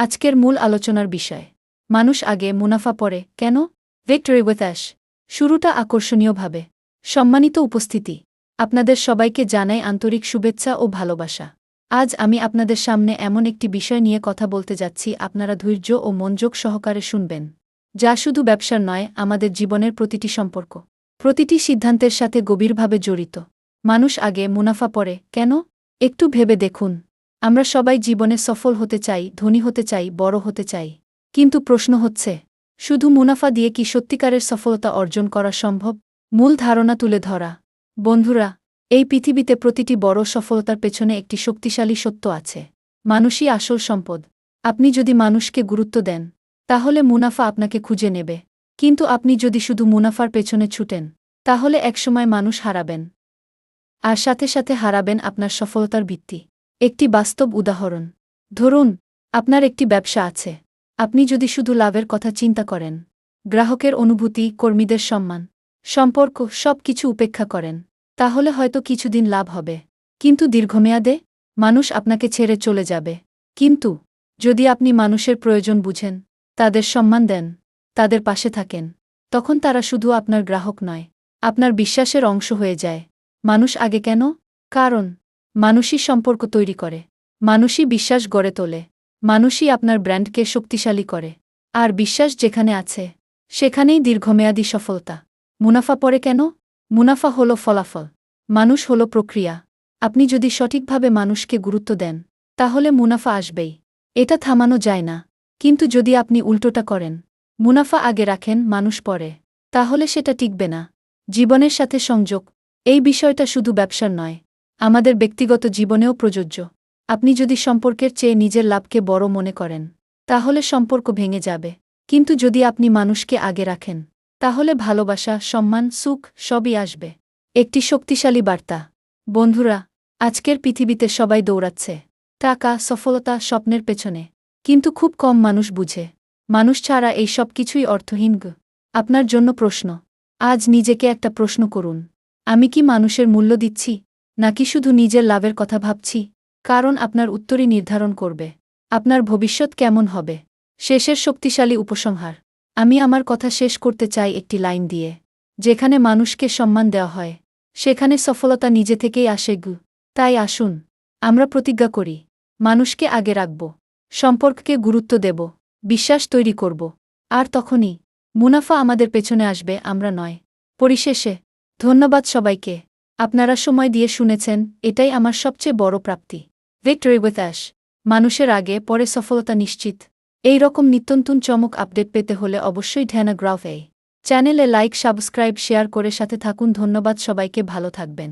আজকের মূল আলোচনার বিষয় মানুষ আগে মুনাফা পরে কেন ভিক্টরি উইথ অ্যাশ। শুরুটা আকর্ষণীয়ভাবে। সম্মানিত উপস্থিতি, আপনাদের সবাইকে জানাই আন্তরিক শুভেচ্ছা ও ভালোবাসা। আজ আমি আপনাদের সামনে এমন একটি বিষয় নিয়ে কথা বলতে যাচ্ছি, আপনারা ধৈর্য ও মনোযোগ সহকারে শুনবেন, যা শুধু ব্যবসার নয়, আমাদের জীবনের প্রতিটি সম্পর্ক, প্রতিটি সিদ্ধান্তের সাথে গভীরভাবে জড়িত। মানুষ আগে মুনাফা পরে কেন? একটু ভেবে দেখুন। আমরা সবাই জীবনে সফল হতে চাই, ধনী হতে চাই, বড় হতে চাই। কিন্তু প্রশ্ন হচ্ছে, শুধু মুনাফা দিয়ে কি সত্যিকারের সফলতা অর্জন করা সম্ভব? মূল ধারণা তুলে ধরা। বন্ধুরা, এই পৃথিবীতে প্রতিটি বড় সফলতার পেছনে একটি শক্তিশালী সত্য আছে। মানুষই আসল সম্পদ। আপনি যদি মানুষকে গুরুত্ব দেন, তাহলে মুনাফা আপনাকে খুঁজে নেবে। কিন্তু আপনি যদি শুধু মুনাফার পেছনে ছুটেন, তাহলে একসময় মানুষ হারাবেন। আর সাথে সাথে হারাবেন আপনার সফলতার ভিত্তি। একটি বাস্তব উদাহরণ ধরুন, আপনার একটি ব্যবসা আছে। আপনি যদি শুধু লাভের কথা চিন্তা করেন, গ্রাহকের অনুভূতি, কর্মীদের সম্মান, সম্পর্ক সব কিছু উপেক্ষা করেন, তাহলে হয়তো কিছুদিন লাভ হবে, কিন্তু দীর্ঘমেয়াদে মানুষ আপনাকে ছেড়ে চলে যাবে। কিন্তু যদি আপনি মানুষের প্রয়োজন বুঝেন, তাদের সম্মান দেন, তাদের পাশে থাকেন, তখন তারা শুধু আপনার গ্রাহক নয়, আপনার বিশ্বাসের অংশ হয়ে যায়। মানুষ আগে কেন? কারণ মানুষই সম্পর্ক তৈরি করে, মানুষই বিশ্বাস গড়ে তোলে, মানুষই আপনার ব্র্যান্ডকে শক্তিশালী করে। আর বিশ্বাস যেখানে আছে, সেখানেই দীর্ঘমেয়াদী সফলতা। মুনাফা পরে কেন? মুনাফা হল ফলাফল, মানুষ হল প্রক্রিয়া। আপনি যদি সঠিকভাবে মানুষকে গুরুত্ব দেন, তাহলে মুনাফা আসবেই। এটা থামানো যায় না। কিন্তু যদি আপনি উল্টোটা করেন, মুনাফা আগে রাখেন, মানুষ পরে, তাহলে সেটা টিকবে না। জীবনের সাথে সংযোগ। এই বিষয়টা শুধু ব্যবসার নয়, আমাদের ব্যক্তিগত জীবনেও প্রযোজ্য। আপনি যদি সম্পর্কের চেয়ে নিজের লাভকে বড় মনে করেন, তাহলে সম্পর্ক ভেঙে যাবে। কিন্তু যদি আপনি মানুষকে আগে রাখেন, তাহলে ভালোবাসা, সম্মান, সুখ সবই আসবে। একটি শক্তিশালী বার্তা। বন্ধুরা, আজকের পৃথিবীতে সবাই দৌড়াচ্ছে টাকা, সফলতা, স্বপ্নের পেছনে, কিন্তু খুব কম মানুষ বুঝে মানুষ ছাড়া এই সব কিছুই অর্থহীন। আপনার জন্য প্রশ্ন। আজ নিজেকে একটা প্রশ্ন করুন, আমি কি মানুষের মূল্য দিচ্ছি, নাকি শুধু নিজের লাভের কথা ভাবছি? কারণ আপনার উত্তরই নির্ধারণ করবে আপনার ভবিষ্যৎ কেমন হবে। শেষের শক্তিশালী উপসংহার। আমি আমার কথা শেষ করতে চাই একটি লাইন দিয়ে, যেখানে মানুষকে সম্মান দেওয়া হয়, সেখানে সফলতা নিজে থেকেই আসে। তাই আসুন, আমরা প্রতিজ্ঞা করি, মানুষকে আগে রাখব, সম্পর্ককে গুরুত্ব দেব, বিশ্বাস তৈরি করব, আর তখনই মুনাফা আমাদের পেছনে আসবে, আমরা নয়। পরিশেষে ধন্যবাদ সবাইকে। আপনারা সময় দিয়ে শুনেছেন, এটাই আমার সবচেয়ে বড় প্রাপ্তি। Victory with ash. মানুষের আগে পরে সফলতা নিশ্চিত। এই রকম নিত্যনতুন চমক আপডেট পেতে হলে অবশ্যই ধ্যানাগ্রাফ এই চ্যানেলে লাইক, সাবস্ক্রাইব, শেয়ার করে সাথে থাকুন। ধন্যবাদ সবাইকে, ভালো থাকবেন।